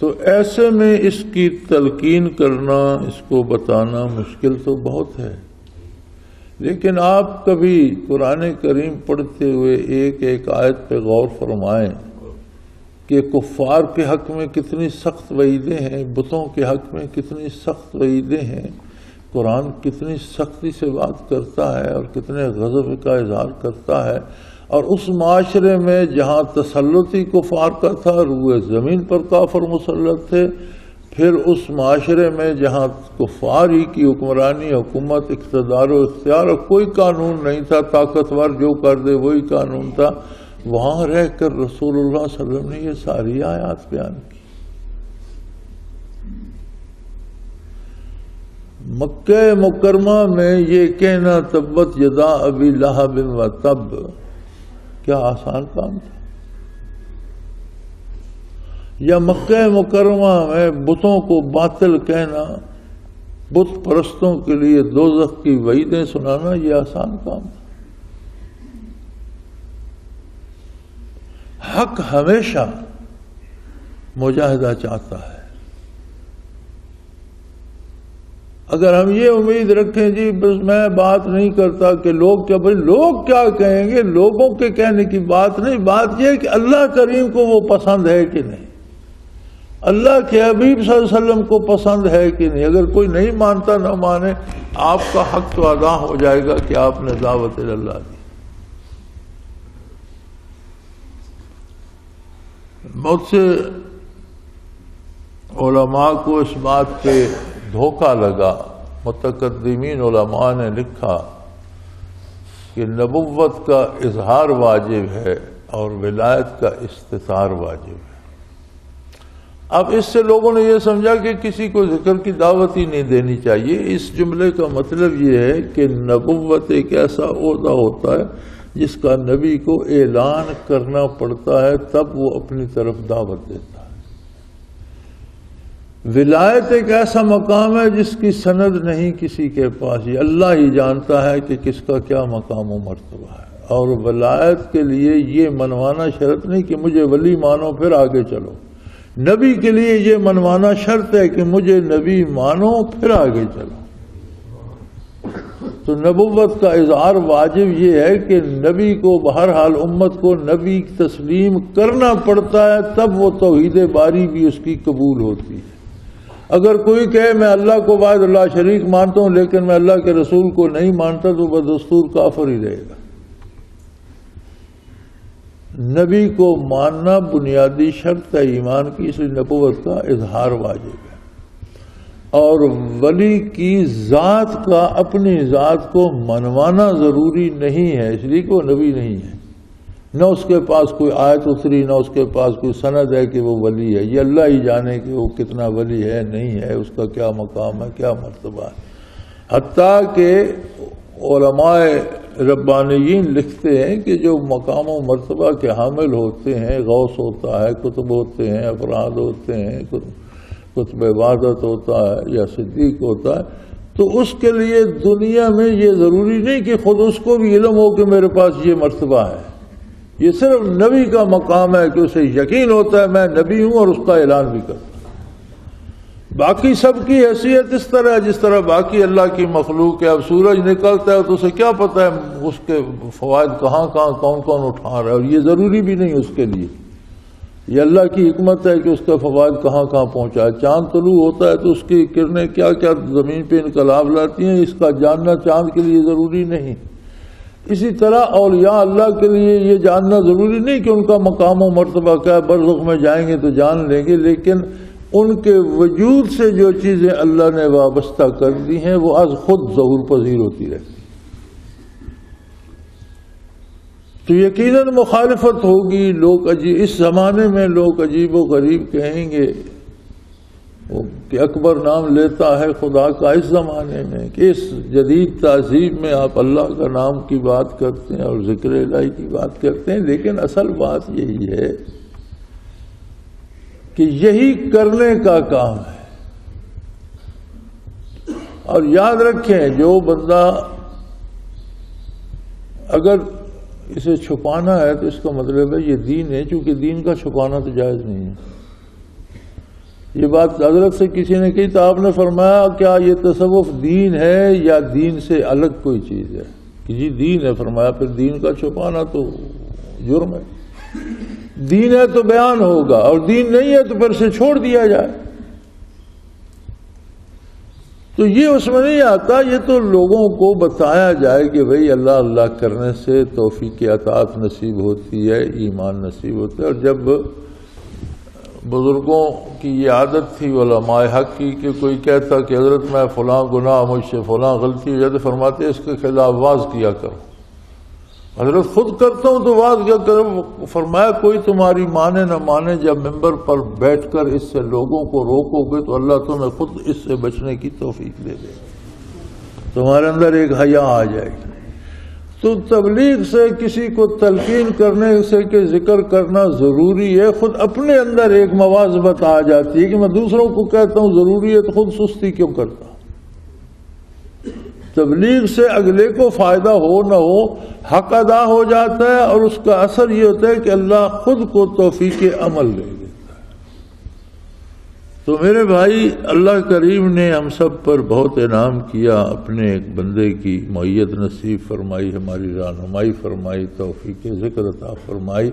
تو ایسے میں اس کی تلقین کرنا، اس کو بتانا مشکل تو بہت ہے، لیکن آپ کبھی قرآن کریم پڑھتے ہوئے ایک ایک آیت پہ غور فرمائیں کہ کفار کے حق میں کتنی سخت وعیدیں ہیں، بتوں کے حق میں کتنی سخت وعیدیں ہیں، قرآن کتنی سختی سے بات کرتا ہے اور کتنے غضب کا اظہار کرتا ہے۔ اور اس معاشرے میں جہاں تسلطی کفار کا تھا، روئے زمین پر کافر مسلط تھے، پھر اس معاشرے میں جہاں کفار ہی کی حکمرانی، حکومت، اقتدار و اختیار، اور کوئی قانون نہیں تھا، طاقتور جو کر دے وہی قانون تھا، وہاں رہ کر رسول اللہ صلی اللہ علیہ وسلم نے یہ ساری آیات بیان کی۔ مکہ مکرمہ میں یہ کہنا تبت یدا ابی لہب و تب کیا آسان کام تھا؟ یا مکہ مکرمہ میں بتوں کو باطل کہنا، بت پرستوں کے لیے دوزخ کی وعیدیں سنانا، یہ آسان کام تھا؟ حق ہمیشہ مجاہدہ چاہتا ہے۔ اگر ہم یہ امید رکھیں جی بس میں بات نہیں کرتا کہ لوگ کیا، بھائی لوگ کیا کہیں گے، لوگوں کے کہنے کی بات نہیں، بات یہ ہے کہ اللہ کریم کو وہ پسند ہے کہ نہیں، اللہ کے حبیب صلی اللہ علیہ وسلم کو پسند ہے کہ نہیں۔ اگر کوئی نہیں مانتا نہ مانے، آپ کا حق تو ادا ہو جائے گا کہ آپ نے دعوت اللہ دی۔ بہت سے علماء کو اس بات پہ دھوکہ لگا، متقدمین علماء نے لکھا کہ نبوت کا اظہار واجب ہے اور ولایت کا استتار واجب ہے۔ اب اس سے لوگوں نے یہ سمجھا کہ کسی کو ذکر کی دعوت ہی نہیں دینی چاہیے۔ اس جملے کا مطلب یہ ہے کہ نبوت ایک ایسا عہدہ ہوتا ہے جس کا نبی کو اعلان کرنا پڑتا ہے، تب وہ اپنی طرف دعوت دیتا ہے۔ ولایت ایک ایسا مقام ہے جس کی سند نہیں کسی کے پاس، یہ اللہ ہی جانتا ہے کہ کس کا کیا مقام و مرتبہ ہے۔ اور ولایت کے لیے یہ منوانا شرط نہیں کہ مجھے ولی مانو پھر آگے چلو، نبی کے لیے یہ منوانا شرط ہے کہ مجھے نبی مانو پھر آگے چلو۔ تو نبوت کا اظہار واجب یہ ہے کہ نبی کو بہرحال امت کو نبی تسلیم کرنا پڑتا ہے، تب وہ توحید باری بھی اس کی قبول ہوتی ہے۔ اگر کوئی کہے میں اللہ کو واحد اللہ شریک مانتا ہوں لیکن میں اللہ کے رسول کو نہیں مانتا تو بدستور کافر ہی رہے گا۔ نبی کو ماننا بنیادی شرط ہے ایمان کی، اس لیے نبوت کا اظہار واجب ہے۔ اور ولی کی ذات کا اپنی ذات کو منوانا ضروری نہیں ہے، اس لیے کہ وہ نبی نہیں ہے، نہ اس کے پاس کوئی آیت اتری، نہ اس کے پاس کوئی سند ہے کہ وہ ولی ہے۔ یہ اللہ ہی جانے کہ وہ کتنا ولی ہے نہیں ہے، اس کا کیا مقام ہے کیا مرتبہ ہے۔ حتیٰ کہ علماء ربانیین لکھتے ہیں کہ جو مقام و مرتبہ کے حامل ہوتے ہیں، غوث ہوتا ہے، قطب ہوتے ہیں، افراد ہوتے ہیں، قطب عبادت ہوتا ہے یا صدیق ہوتا ہے، تو اس کے لیے دنیا میں یہ ضروری نہیں کہ خود اس کو بھی علم ہو کہ میرے پاس یہ مرتبہ ہے۔ یہ صرف نبی کا مقام ہے کہ اسے یقین ہوتا ہے میں نبی ہوں اور اس کا اعلان بھی کرتا ہوں۔ باقی سب کی حیثیت اس طرح ہے جس طرح باقی اللہ کی مخلوق ہے۔ اب سورج نکلتا ہے تو اسے کیا پتہ ہے اس کے فوائد کہاں کہاں کون کون اٹھا رہا ہے، اور یہ ضروری بھی نہیں اس کے لیے۔ یہ اللہ کی حکمت ہے کہ اس کا فوائد کہاں کہاں پہنچا ہے۔ چاند طلوع ہوتا ہے تو اس کی کرنیں کیا کیا زمین پہ انقلاب لاتی ہیں، اس کا جاننا چاند کے لیے ضروری نہیں۔ اسی طرح اولیاء اللہ کے لیے یہ جاننا ضروری نہیں کہ ان کا مقام و مرتبہ کیا ہے، برزخ میں جائیں گے تو جان لیں گے، لیکن ان کے وجود سے جو چیزیں اللہ نے وابستہ کر دی ہیں وہ از خود ظہور پذیر ہوتی رہتی۔ تو یقیناً مخالفت ہوگی، لوگ اس زمانے میں لوگ عجیب و غریب کہیں گے کہ اکبر نام لیتا ہے خدا کا، اس زمانے میں کہ اس جدید تہذیب میں آپ اللہ کا نام کی بات کرتے ہیں اور ذکر الہی کی بات کرتے ہیں، لیکن اصل بات یہی ہے کہ یہی کرنے کا کام ہے۔ اور یاد رکھیں جو بندہ اگر اسے چھپانا ہے تو اس کا مطلب ہے یہ دین ہے، چونکہ دین کا چھپانا تو جائز نہیں ہے۔ یہ بات حضرت سے کسی نے کہی تو آپ نے فرمایا کیا یہ تصوف دین ہے یا دین سے الگ کوئی چیز ہے؟ کہ جی دین ہے۔ فرمایا پھر دین کا چھپانا تو جرم ہے۔ دین ہے تو بیان ہوگا، اور دین نہیں ہے تو پھر سے چھوڑ دیا جائے۔ تو یہ اس میں نہیں آتا، یہ تو لوگوں کو بتایا جائے کہ بھئی اللہ اللہ کرنے سے توفیق عطاعت نصیب ہوتی ہے، ایمان نصیب ہوتا ہے۔ اور جب بزرگوں کی یہ عادت تھی علماء حق کی کہ کوئی کہتا کہ حضرت میں فلاں گناہ مجھ سے فلاں غلطی ہو جاتے، فرماتے اس کے خلاف واز کیا کرو۔ حضرت خود کرتا ہوں تو واز کیا کرو؟ فرمایا کوئی تمہاری مانے نہ مانے، جب ممبر پر بیٹھ کر اس سے لوگوں کو روکو گے تو اللہ تمہیں خود اس سے بچنے کی توفیق دے دے، تمہارے اندر ایک حیا آ جائے گی۔ تو تبلیغ سے کسی کو تلقین کرنے سے کہ ذکر کرنا ضروری ہے، خود اپنے اندر ایک مواظبت آ جاتی ہے کہ میں دوسروں کو کہتا ہوں ضروری ہے تو خود سستی کیوں کرتا ہوں۔ تبلیغ سے اگلے کو فائدہ ہو نہ ہو حق ادا ہو جاتا ہے، اور اس کا اثر یہ ہوتا ہے کہ اللہ خود کو توفیق عمل دے دیتا ہے۔ تو میرے بھائی، اللہ کریم نے ہم سب پر بہت انعام کیا، اپنے ایک بندے کی معیت نصیب فرمائی، ہماری رہنمائی فرمائی، توفیق ذکر عطا فرمائی۔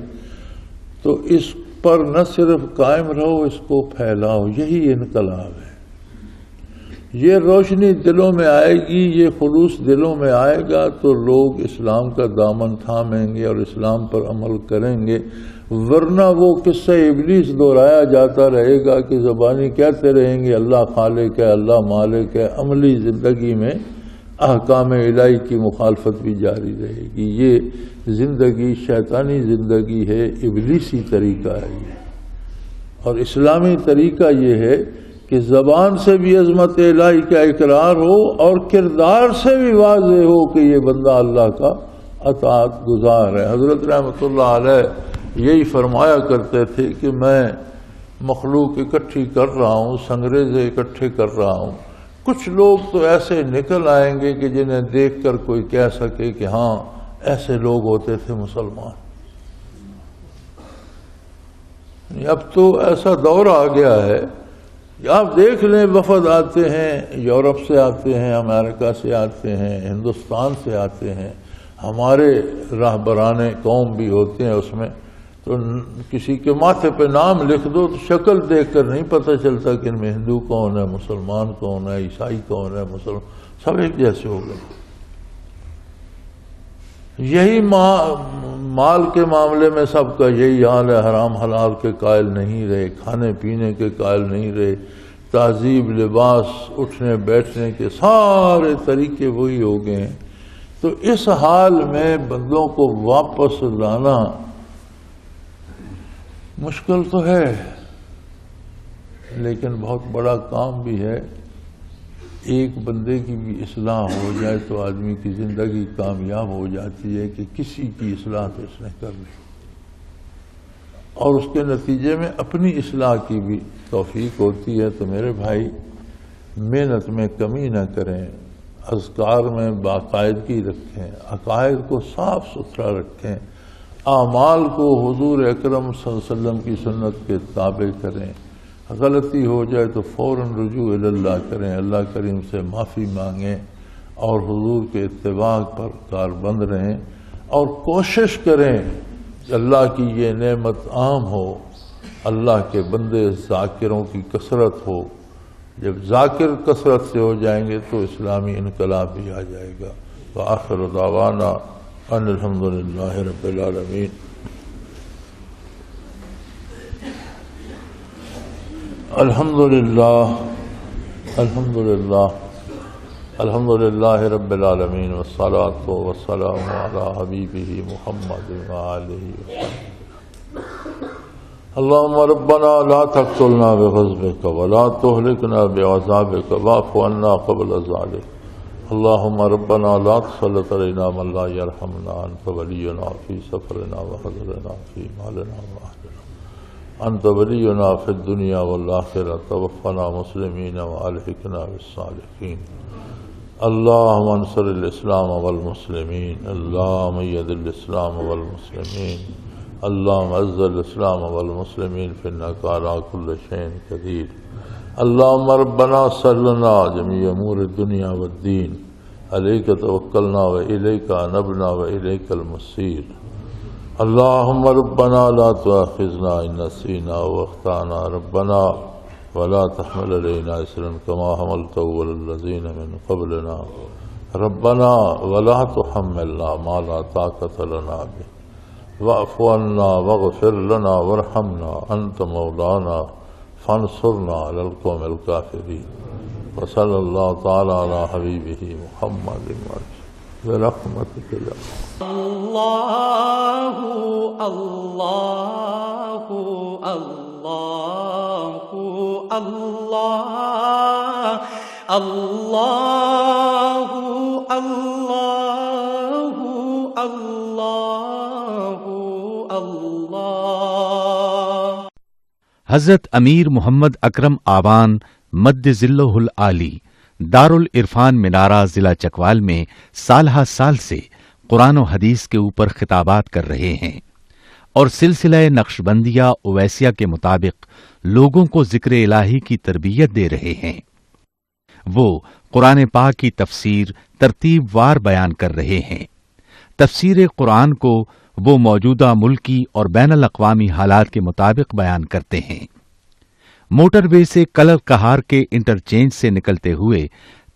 تو اس پر نہ صرف قائم رہو، اس کو پھیلاؤ، یہی انقلاب ہے۔ یہ روشنی دلوں میں آئے گی، یہ خلوص دلوں میں آئے گا تو لوگ اسلام کا دامن تھامیں گے اور اسلام پر عمل کریں گے، ورنہ وہ قصہ ابلیس دہرایا جاتا رہے گا کہ زبانی کہتے رہیں گے اللہ خالق ہے، اللہ مالک ہے، عملی زندگی میں احکام الہی کی مخالفت بھی جاری رہے گی۔ یہ زندگی شیطانی زندگی ہے، ابلیسی طریقہ ہے یہ۔ اور اسلامی طریقہ یہ ہے کہ زبان سے بھی عظمت الہی کا اقرار ہو اور کردار سے بھی واضح ہو کہ یہ بندہ اللہ کا اطاعت گزار ہے۔ حضرت رحمۃ اللہ علیہ یہی فرمایا کرتے تھے کہ میں مخلوق اکٹھی کر رہا ہوں، سنگریزے اکٹھے کر رہا ہوں، کچھ لوگ تو ایسے نکل آئیں گے کہ جنہیں دیکھ کر کوئی کہہ سکے کہ ہاں ایسے لوگ ہوتے تھے مسلمان۔ اب تو ایسا دور آ گیا ہے، آپ دیکھ لیں وفد آتے ہیں، یورپ سے آتے ہیں، امریکہ سے آتے ہیں، ہندوستان سے آتے ہیں، ہمارے راہبران قوم بھی ہوتے ہیں اس میں، تو کسی کے ماتھے پہ نام لکھ دو تو شکل دیکھ کر نہیں پتہ چلتا کہ ان میں ہندو کون ہے، مسلمان کون ہے، عیسائی کون ہے، مسلمان سب ایک جیسے ہو گئے۔ یہی مال کے معاملے میں سب کا یہی حال ہے، حرام حلال کے قائل نہیں رہے، کھانے پینے کے قائل نہیں رہے، تہذیب، لباس، اٹھنے بیٹھنے کے سارے طریقے وہی ہو گئے ہیں۔ تو اس حال میں بندوں کو واپس لانا مشکل تو ہے، لیکن بہت بڑا کام بھی ہے۔ ایک بندے کی بھی اصلاح ہو جائے تو آدمی کی زندگی کامیاب ہو جاتی ہے کہ کسی کی اصلاح تو اس نے کر لی، اور اس کے نتیجے میں اپنی اصلاح کی بھی توفیق ہوتی ہے۔ تو میرے بھائی محنت میں کمی نہ کریں، اذکار میں باقاعدگی رکھیں، عقائد کو صاف ستھرا رکھیں، اعمال کو حضور اکرم صلی اللہ علیہ وسلم کی سنت کے تابع کریں، غلطی ہو جائے تو فوراً رجوع اللہ کریں، اللہ کریم سے معافی مانگیں اور حضور کے اتباع پر کاربند رہیں، اور کوشش کریں کہ اللہ کی یہ نعمت عام ہو، اللہ کے بندے ذاکروں کی کثرت ہو۔ جب ذاکر کثرت سے ہو جائیں گے تو اسلامی انقلاب بھی آ جائے گا۔ وآخر دعوانا ان الحمدللہ رب العالمین۔ الحمدللہ الحمدللہ الحمدللہ رب العالمین، والصلاة والسلام علی حبیبہ محمد وآلہ وسلم۔ اللہم ربنا لا تقتلنا بغضبک ولا تہلکنا بعذابک واعف عنا قبل ذلک۔ اللہم ربنا لا تسلط علینا من لا یرحمنا، انت ولینا فی سفرنا وحضرنا فی مالنا وأہلنا، انت ولینا فی الدنیا والآخرہ، توفنا مسلمین والحقنا بالصالحین۔ اللہم انصر الاسلام والمسلمین، اللہم اید الاسلام والمسلمین، اللہم اعز الاسلام والمسلمین فإنک علی کل شیء قدیر۔ اللہم ربنا سلنا جمیع امور الدنیا والدین، علیک توکلنا وإلیک انبنا وإلیک المصیر۔ اللہم ربنا لا تؤاخذنا ان نسینا واخطأنا، ربنا ولا تحمل علینا اصرا کما حملته علی الذین من قبلنا، ربنا ولا تحملنا ما لا طاقة لنا به، واعف عنا واغفر لنا وارحمنا، انت مولانا فانصرنا علی القوم الکافرین۔ وصلی اللہ تعالی علی حبیبہ محمد برحمتک یا اللہ اللہ اللہ اللہ اللہ اللہ اللہ اللہ۔ حضرت امیر محمد اکرم آبان مد ذلہ العالی دارالعرفان منارہ ضلع چکوال میں سالہ سال سے قرآن و حدیث کے اوپر خطابات کر رہے ہیں اور سلسلہ نقشبندیہ اویسیہ کے مطابق لوگوں کو ذکر الہی کی تربیت دے رہے ہیں۔ وہ قرآن پاک کی تفسیر ترتیب وار بیان کر رہے ہیں۔ تفسیر قرآن کو وہ موجودہ ملکی اور بین الاقوامی حالات کے مطابق بیان کرتے ہیں۔ موٹر وے سے کلر کہار کے انٹرچینج سے نکلتے ہوئے